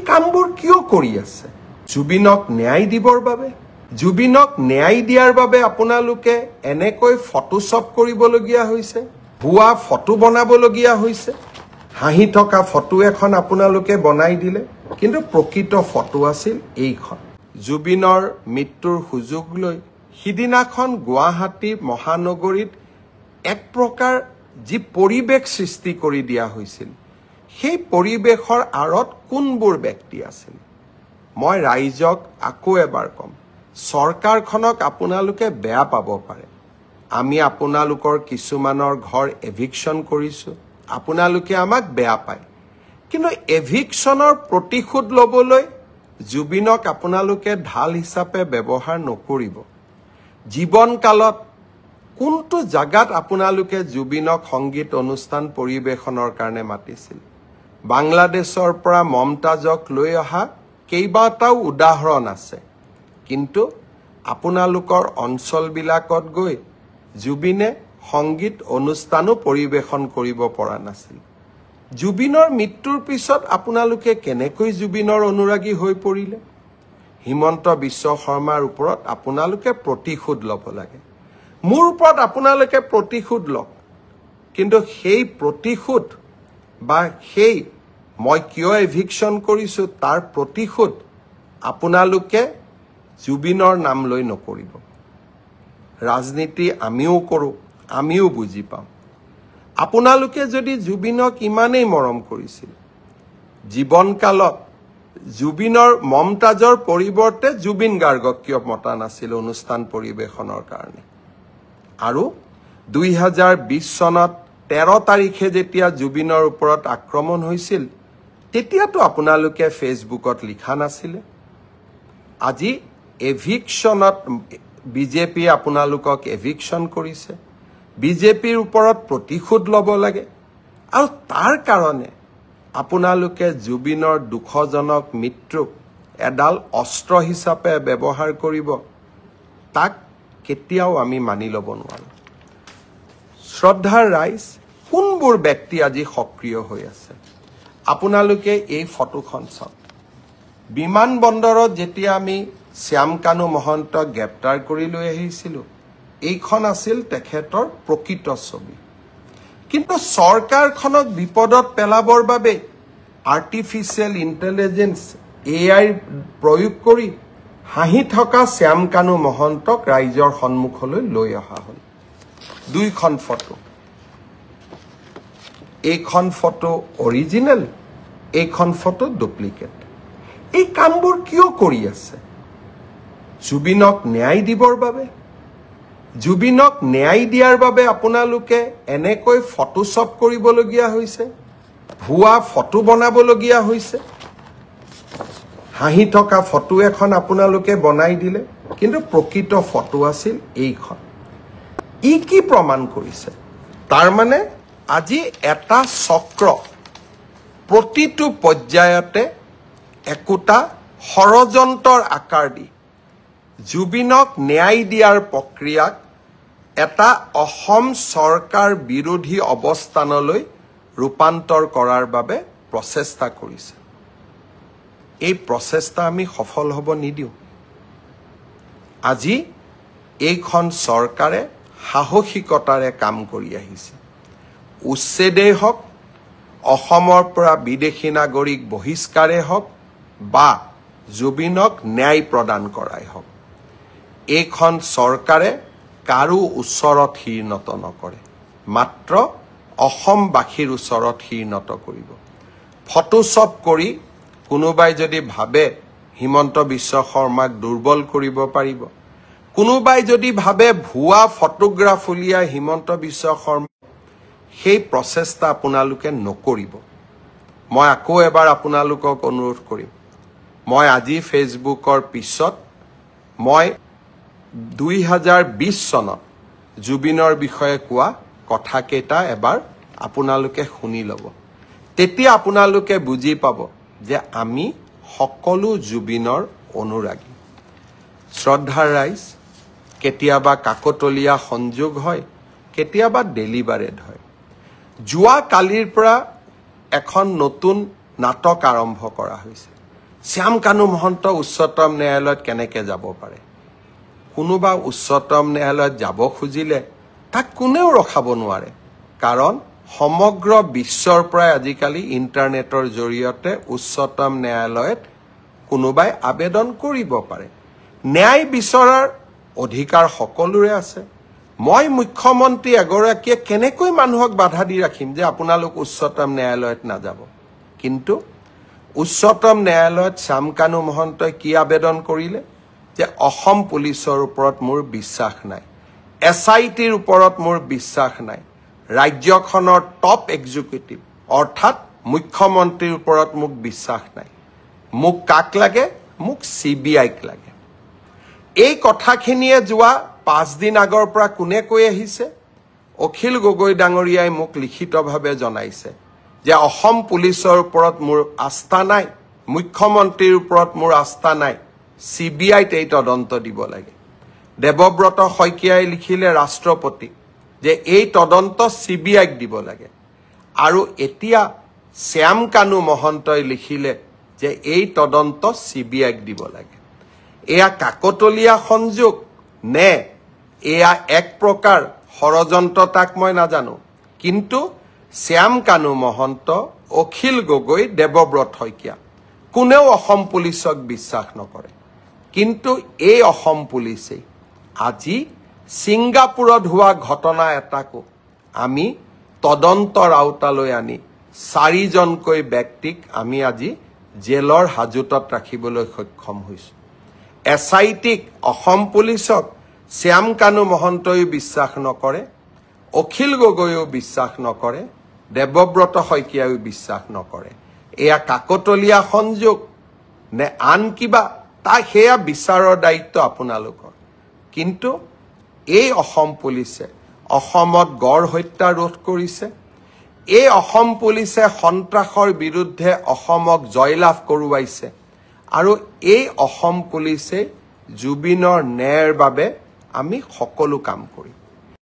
কামবোৰ কিয় কৰি আছে? জুবিনক ন্যায় দিবৰ বাবে? জুবিনক ন্যায় দিয়াৰ বাবে আপোনালোকে এনেকৈ ফটোশ্বপ কৰিবলগীয়া হৈছে, ভুৱা ফটো বনাবলগীয়া হৈছে। হাঁহি থকা ফটো এখন আপোনালোকে বনাই দিলে, কিন্তু প্ৰকৃত ফটো আছিল এইখন। জুবিনৰ মৃত্যুৰ সুযোগ লৈ সিদিনাখন গুৱাহাটী মহানগৰীত এক প্ৰকাৰ যি পৰিৱেশ সৃষ্টি কৰি দিয়া হৈছিল, সেই পৰিৱেশৰ আঁৰত কোনবোৰ ব্যক্তি আছিল? মই ৰাইজক আকৌ এবাৰ কম, চৰকাৰখনক আপোনালোকে বেয়া পাব পাৰে। আমি আপোনালোকৰ কিছুমানৰ ঘৰ এভিকশ্যন কৰিছোঁ, আপোনালোকে আমাক বেয়া পায়, কিন্তু এভিকশ্যনৰ প্ৰতিশোধ ল'বলৈ জুবিনক আপোনালোকে ঢাল হিচাপে ব্যৱহাৰ নকৰিব। জীৱনকালত কোনটো জাগাত আপোনালোকে জুবিনক সংগীত অনুষ্ঠান পৰিৱেশনৰ কাৰণে মাতিছিল? বাংলাদেশৰ পৰা মমতাজক লৈ অহা কেইবাটাও উদাহৰণ আছে, কিন্তু আপোনালোকৰ অঞ্চলবিলাকত গৈ জুবিনে সংগীত অনুষ্ঠানো পৰিৱেশন কৰিব পৰা নাছিল। জুবিনৰ মৃত্যুৰ পিছত আপোনালোকে কেনেকৈ জুবিনৰ অনুৰাগী হৈ পৰিলে? হিমন্ত বিশ্ব শৰ্মাৰ ওপৰত আপোনালোকে প্ৰতিশোধ ল'ব লাগে। মোৰ ওপৰত আপোনালোকে প্ৰতিশোধ লওক, কিন্তু সেই প্ৰতিশোধ বা সেই মই কিয় এভিকশ্যন কৰিছোঁ তাৰ প্ৰতিশোধ আপোনালোকে জুবিনৰ নাম লৈ নকৰিব। ৰাজনীতি আমিও কৰোঁ, আমিও বুজি পাওঁ। আপোনালোকে যদি জুবিনক ইমানেই মৰম কৰিছিল, জীৱনকালত জুবিনৰ মমতাজৰ পৰিৱৰ্তে জুবিন গাৰ্গক কিয় মতা নাছিল অনুষ্ঠান পৰিৱেশনৰ কাৰণে? আৰু 2020 চনত 13 তাৰিখে যেতিয়া জুবিনৰ ওপৰত আক্ৰমণ হৈছিল, তেতিয়াতো আপোনালোকে ফেচবুকত লিখা নাছিলে। আজি এভিকশ্যনত বিজেপিয়ে আপোনালোকক এভিকশ্যন কৰিছে, বিজেপিৰ ওপৰত প্ৰতিশোধ ল'ব লাগে, আৰু তাৰ কাৰণে আপোনালোকে জুবিনৰ দুখজনক মৃত্যুক এডাল অস্ত্ৰ হিচাপে ব্যৱহাৰ কৰিব, তাক কেতিয়াও আমি মানি ল'ব নোৱাৰোঁ। শ্ৰদ্ধাৰ ৰাইজ, কোনবোৰ ব্যক্তি আজি সক্ৰিয় হৈ আছে? আপোনালোকে এই ফটোখন চাওক। বিমানবন্দৰত যেতিয়া আমি শ্যামকানু মহন্তক গ্ৰেপ্তাৰ কৰি লৈ আহিছিলোঁ, এইখন আছিল তেখেতৰ প্ৰকৃত ছবি। কিন্তু চৰকাৰখনক বিপদত পেলাবৰ বাবে আৰ্টিফিচিয়েল ইণ্টেলিজেন্স AI প্ৰয়োগ কৰি হাঁহি থকা শ্যামকানু মহন্তক ৰাইজৰ সন্মুখলৈ লৈ অহা হ'ল। দুইখন ফটো, এইখন ফটো অৰিজিনেল, এইখন ফটো ডুপ্লিকেট। এই কামবোৰ কিয় কৰি আছে? জুবিনক ন্যায় দিবৰ বাবে? জুবিনক ন্যায় দিয়াৰ বাবে আপোনালোকে এনেকৈ ফটোশ্বপ কৰিবলগীয়া হৈছে, ভুৱা ফটো বনাবলগীয়া হৈছে। হাঁহি থকা ফটো এখন আপোনালোকে বনাই দিলে, কিন্তু প্ৰকৃত ফটো আছিল এইখন। ই কি প্ৰমাণ কৰিছে? তাৰমানে আজি এটা চক্ৰ প্ৰতিটো পৰ্যায়তে একোটা ষড়যন্ত্ৰৰ আকাৰ দি জুবিনক ন্যায় দিয়াৰ প্ৰক্ৰিয়াক এটা অসম চৰকাৰ বিৰোধী অৱস্থানলৈ ৰূপান্তৰ কৰাৰ বাবে প্ৰচেষ্টা কৰিছে। এই প্ৰচেষ্টা আমি সফল হ'ব নিদিওঁ। আজি এইখন চৰকাৰে সাহসিকতাৰে কাম কৰি আহিছে। উচ্ছেদেই হওক, অসমৰ পৰা বিদেশী নাগৰিক বহিষ্কাৰেই হওক, বা জুবিনক ন্যায় প্ৰদান কৰাই হওক, এইখন চৰকাৰে কাৰো ওচৰত শিৰ নত নকৰে, মাত্ৰ অসমবাসীৰ ওচৰত শিৰ নত কৰিব। ফটোশ্বপ কৰি কোনোবাই যদি ভাবে হিমন্ত বিশ্ব শৰ্মাক দুৰ্বল কৰিব পাৰিব, কোনোবাই যদি ভাবে ভুৱা ফটোগ্ৰাফ উলিয়াই হিমন্ত বিশ্ব শৰ্মা, সেই প্ৰচেষ্টা আপোনালোকে নকৰিব। মই আকৌ এবাৰ আপোনালোকক অনুৰোধ কৰিম, মই আজি ফেচবুকৰ পিছত মই 2020 চনত জুবিনৰ বিষয়ে কোৱা কথাকেইটা এবাৰ আপোনালোকে শুনি ল'ব। তেতিয়া আপোনালোকে বুজি পাব যে আমি সকলো জুবিনৰ অনুৰাগী। শ্ৰদ্ধাৰ ৰাইজ, কেতিয়াবা কাকতলীয়া সংযোগ হয়, কেতিয়াবা ডেলিভাৰেড হয়। যোৱা কালিৰ পৰা এখন নতুন নাটক আৰম্ভ কৰা হৈছে। শ্যাম কানু মহন্ত উচ্চতম ন্যায়ালয়ত কেনেকে যাব পাৰে কোনোবা উচ্চতম ন্যায়ালয়ত যাব খুজিলে তাক কোনেও ৰখাব নোৱাৰে কাৰণ সমগ্ৰ বিশ্বৰ পৰা আজিকালি ইন্টাৰনেটৰ জৰিয়তে উচ্চতম ন্যায়ালয়ত কোনোবাই আবেদন কৰিব পাৰে ন্যায় বিচৰাৰ অধিকাৰ সকলোৰে আছে মই মুখ্যমন্ত্ৰী এগৰাকীয়ে কেনেকৈ মানুহক বাধা দি ৰাখিম যে আপোনালোক উচ্চতম ন্যায়ালয়ত নাযাব কিন্তু উচ্চতম ন্যায়ালয়ত শ্যাম কানু মহন্তই কি আবেদন কৰিলে যে অসম পুলিচৰ ওপৰত মোৰ বিশ্বাস নাই SITৰ ওপৰত মোৰ বিশ্বাস নাই ৰাজ্যখনৰ টপ এক্সিকিউটিভ অৰ্থাৎ মুখ্যমন্ত্ৰীৰ ওপৰত মোক বিশ্বাস নাই মোক কাক লাগে মোক CBIক লাগে এই কথাখিনিয়ে যোৱা 5 দিন আগৰ পৰা কোনে কৈ আহিছে অখিল গগৈ ডাঙৰীয়াই মোক লিখিতভাৱে জনাইছে যে অসম পুলিচৰ ওপৰত মোৰ আস্থা নাই মুখ্যমন্ত্ৰীৰ ওপৰত মোৰ আস্থা নাই CBIত এই তদন্ত দিব লাগে দেৱব্ৰত শইকীয়াই লিখিলে ৰাষ্ট্ৰপতি যে এই তদন্ত CBIক দিব লাগে আৰু এতিয়া শ্যাম কানু মহন্তই লিখিলে যে এই তদন্ত CBIক দিব লাগে এয়া কাকতলীয়া সংযোগ নে এয়া এক প্ৰকাৰ ষড়যন্ত্ৰ তাক মই নাজানো কিন্তু শ্যাম কানু মহন্ত অখিল গগৈ দেৱব্ৰত শইকীয়া কোনেও অসম পুলিচক বিশ্বাস নকৰে কিন্তু এই অসম পুলিচে আজি সিংগাপুৰত হোৱা ঘটনা এটাকো আমি তদন্তৰ আওতালৈ আনি 4 জনকৈ ব্যক্তিক আমি আজি জেলৰ হাজতত ৰাখিবলৈ সক্ষম হৈছো SITক অসম পুলিচক শ্যাম কানু মহন্তই বিশ্বাস নকৰে অখিল গগৈও বিশ্বাস নকৰে দেৱব্ৰত শইকীয়াও বিশ্বাস নকৰে এয়া কাকতলীয়া সংযোগ নে আন কিবা তা হেয়া বিচাৰৰ দায়িত্ব আপোনালোকৰ কিন্তু এই অসম পুলিচে অসমত গড় হত্যা ৰোধ কৰিছে এই অসম পুলিচে সন্ত্ৰাসৰ বিৰুদ্ধে অসমক জয়লাভ কৰোৱাইছে আৰু এই অসম পুলিচে জুবিনৰ ন্যায়ৰ বাবে আমি সকলো কাম কৰিম